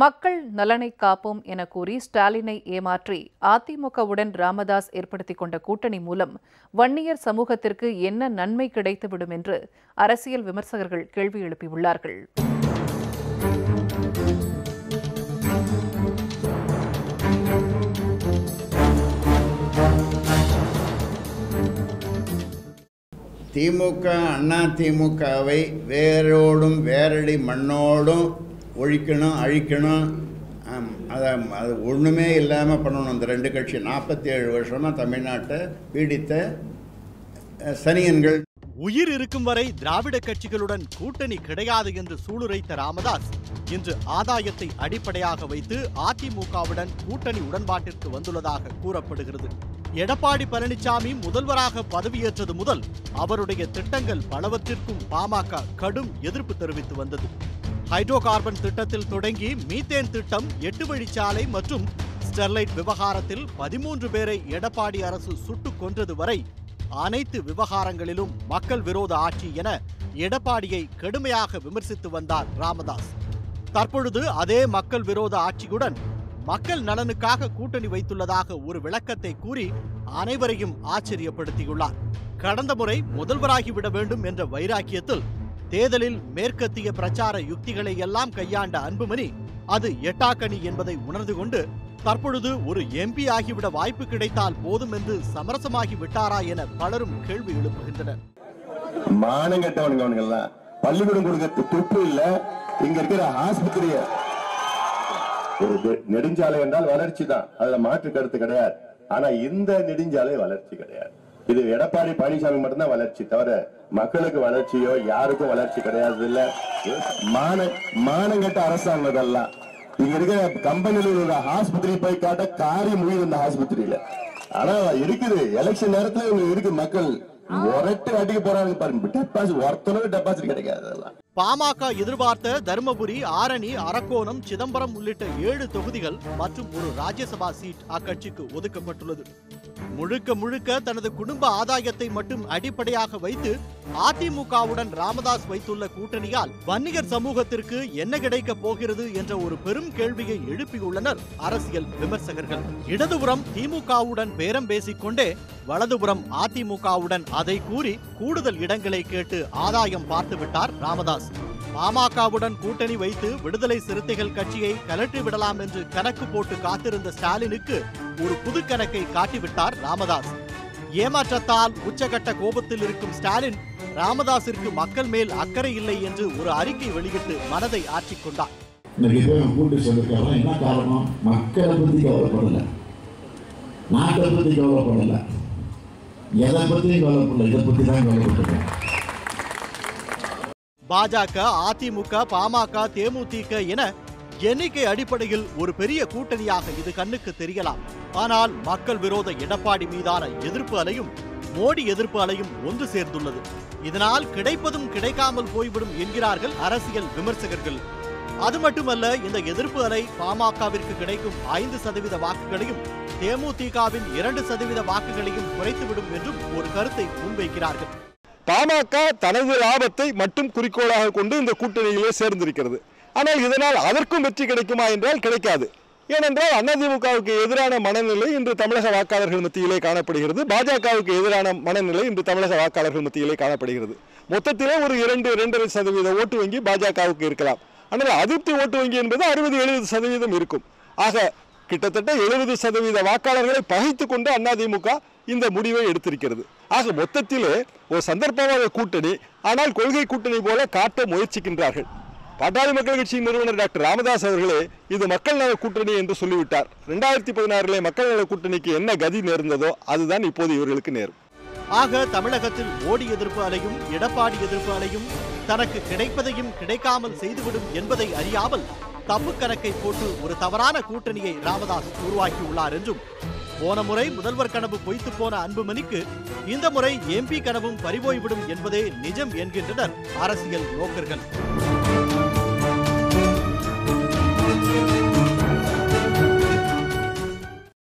மக்கள் நலனை காப்போம் என கூறி ஸ்டாலினை ஏமாற்றி அதிமுகவுடன் ராமதாஸ் ஏற்படுத்திக் கொண்ட கூட்டணி மூலம் வன்னியர் சமூகத்திற்கு என்ன நன்மை கிடைத்துவிடும் என்று அரசியல் விமர்சகர்கள் கேள்வி எழுப்பியுள்ளார்கள். திமுக அண்ணா திமுகவை வேரோடும் வேரடி மண்ணோடும் ஒழிக்கணும், அழிக்கணும். அது ஒன்றுமே இல்லாமல் பண்ணணும். இந்த ரெண்டு கட்சி 47 வருஷமாக தமிழ்நாட்டை பீடித்த சனியன்கள். உயிர் இருக்கும் வரை திராவிட கட்சிகளுடன் கூட்டணி கிடையாது என்று சூளுரைத்த ராமதாஸ் இன்று ஆதாயத்தை அடிப்படையாக வைத்து அதிமுகவுடன் கூட்டணி உடன்பாட்டிற்கு வந்துள்ளதாக கூறப்படுகிறது. எடப்பாடி பழனிசாமி முதல்வராக பதவியேற்றது முதல் அவருடைய திட்டங்கள் பலவற்றிற்கும் பாமக கடும் எதிர்ப்பு தெரிவித்து வந்தது. ஹைட்ரோ கார்பன் திட்டத்தில் தொடங்கி மீத்தேன் திட்டம், 8 வழிச்சாலை மற்றும் ஸ்டெர்லைட் விவகாரத்தில் 13 பேரை எடப்பாடி அரசு சுட்டுக் கொன்றது வரை அனைத்து விவகாரங்களிலும் மக்கள் விரோத ஆட்சி என எடப்பாடியை கடுமையாக விமர்சித்து வந்தார் ராமதாஸ். தற்பொழுது அதே மக்கள் விரோத ஆட்சியுடன் மக்கள் நலனுக்காக கூட்டணி வைத்துள்ளதாக ஒரு விளக்கத்தை கூறி அனைவரையும் ஆச்சரியப்படுத்தியுள்ளார். கடந்த முறை முதல்வராகிவிட வேண்டும் என்ற வைராக்கியத்தில் தேர்தலில் மேற்கத்திய பிரச்சார யுக்திகளை எல்லாம் கையாண்ட அன்புமணி அது எட்டாக்கணி என்பதை உணர்ந்து கொண்டு தற்பொழுது ஒரு எம்பி ஆகிவிட வாய்ப்பு கிடைத்தால் போதும் என்று சமரசமாகி விட்டாரா என பலரும் கேள்வி எழுப்புகின்றனர். மானங்கட்டவனுங்கெல்லாம் பள்ளிக்கூடம் கொடுக்க துப்பு இல்ல. இங்க இருக்கிற ஆஸ்பத்திரிய ஒரு நெடுஞ்சாலை என்றால் வளர்ச்சி தான், அதுல மாற்று கருத்து கிடையாது. ஆனா இந்த நெடுஞ்சாலை வளர்ச்சி கிடையாது. இது எடப்பாடி பழனிசாமி மட்டும்தான் வளர்ச்சி, தவிர மக்களுக்கு வளர்ச்சியோ யாருக்கும் வளர்ச்சி கிடையாது. இல்ல மானங்கட்ட அரசாங்கம் இதெல்லாம். இங்க இருக்கிற கம்பெனியில ஆஸ்பத்திரி போய் காட்ட காரி முடியுது இந்த ஆஸ்பத்திரியில. ஆனா இருக்குது எலெக்ஷன் நேரத்துல இவங்க இருக்கு மக்கள் ஒரட்டு அடிக்க போறாங்க பாருங்க. டெபாசிட் ஒருத்தனுக்கு டெபாசிட் கிடைக்காது. அதெல்லாம் பாமக எதிர்பார்த்த தருமபுரி, ஆரணி, அரக்கோணம், சிதம்பரம் உள்ளிட்ட 7 தொகுதிகள் மற்றும் ஒரு ராஜ்யசபா சீட் அக்கட்சிக்கு ஒதுக்கப்பட்டுள்ளது. முழுக்க முழுக்க தனது குடும்ப ஆதாயத்தை மட்டும் அடிப்படையாக வைத்து அதிமுகவுடன் ராமதாஸ் வைத்துள்ள கூட்டணியால் வன்னியர் சமூகத்திற்கு என்ன கிடைக்கப் போகிறது என்ற ஒரு பெரும் கேள்வியை எழுப்பியுள்ளனர் அரசியல் விமர்சகர்கள். இடதுபுறம் திமுகவுடன் பேரம் பேசிக்கொண்டே வலதுபுறம் அதிமுகவுடன் அதை கூறி கூடுதல் இடங்களை கேட்டு ஆதாயம் பார்த்துவிட்டார் ராமதாஸ். பாமகவுடன் கூட்டணி வைத்து விடுதலை சிறுத்தைகள் கட்சியை கலற்றி விடலாம் என்று கணக்கு போட்டு காத்திருந்த ஸ்டாலினுக்கு ஒரு புது கணக்கை காட்டிவிட்டார் ராமதாஸ். ஏமாற்றத்தால் உச்சகட்ட கோபத்தில் இருக்கும் ஸ்டாலின் ராமதாஸிற்கு மக்கள் மேல் அக்கறை இல்லை என்று ஒரு அறிக்கை வெளியிட்டு மனதை ஆற்றிக் கொண்டார். என்ன காரணம்? மக்களை பத்தி கவலைப்படல, நாட்டை பத்தி கவலைப்படல, எதை பத்தியும் கவலைப்படல, இதை பத்தி தான் கவலைப்பட்டிருக்கேன். பாஜக, அதிமுக, பாமக, தேமுதிக என எண்ணிக்கை அடிப்படையில் ஒரு பெரிய கூட்டணியாக இது கண்ணுக்கு தெரியலாம். ஆனால் மக்கள் விரோத எடப்பாடி மீதான எதிர்ப்பு அலையும் மோடி எதிர்ப்பு அலையும் ஒன்று சேர்ந்துள்ளது. இதனால் கிடைப்பதும் கிடைக்காமல் போய்விடும் என்கிறார்கள் அரசியல் விமர்சகர்கள். அது மட்டுமல்ல, இந்த எதிர்ப்பு அலை பாமகவிற்கு கிடைக்கும் 5% வாக்குகளையும் தேமுதிகவின் 2% வாக்குகளையும் குறைத்துவிடும் என்றும் ஒரு கருத்தை முன்வைக்கிறார்கள். பாமக தனது லாபத்தை மட்டும் குறிக்கோளாக கொண்டு இந்த கூட்டணியிலே சேர்ந்திருக்கிறது. ஆனால் இதனால் அதற்கும் வெற்றி கிடைக்குமா என்றால் கிடைக்காது. ஏனென்றால் அதிமுகவுக்கு எதிரான மனநிலை இன்று தமிழக வாக்காளர்கள் மத்தியிலே காணப்படுகிறது. பாஜகவுக்கு எதிரான மனநிலை இன்று தமிழக வாக்காளர்கள் மத்தியிலே காணப்படுகிறது. மொத்தத்திலே ஒரு 2-2.5% ஓட்டு வங்கி பாஜகவுக்கு இருக்கலாம். ஆனால் அதிருப்தி ஓட்டு வங்கி என்பது 60-70% இருக்கும். ஆக கிட்டத்தட்ட 70% வாக்காளர்களை பகைத்துக் கொண்டு அதிமுக இந்த முடிவை எடுத்திருக்கிறது. ஆக மொத்தத்திலே ஒரு சந்தர்ப்பமாக கூட்டணி, ஆனால் கொள்கை கூட்டணி போல காட்ட முயற்சிக்கின்றார்கள். பாட்டாளி மக்கள் கட்சியின் நிறுவனர் டாக்டர் ராமதாஸ் அவர்களே இது மக்கள் நல கூட்டணி என்று சொல்லிவிட்டார். 2016 மக்கள் நல கூட்டணிக்கு என்ன கதி நேர்ந்ததோ அதுதான் இப்போது இவர்களுக்கு நேரும். ஆக தமிழகத்தில் மோடி எதிர்ப்பு அலையும் எடப்பாடி எதிர்ப்பு அலையும் தனக்கு கிடைப்பதையும் கிடைக்காமல் செய்துவிடும் என்பதை அறியாமல் தப்பு கணக்கை போட்டு ஒரு தவறான கூட்டணியை ராமதாஸ் உருவாக்கியுள்ளார் என்றும், போன முறை முதல்வர் கனவு பொய்த்து போன அன்புமணிக்கு இந்த முறை எம்பி கனவும் பறிபோய்விடும் என்பதே நிஜம் என்கின்றனர் அரசியல் நோக்கர்கள்.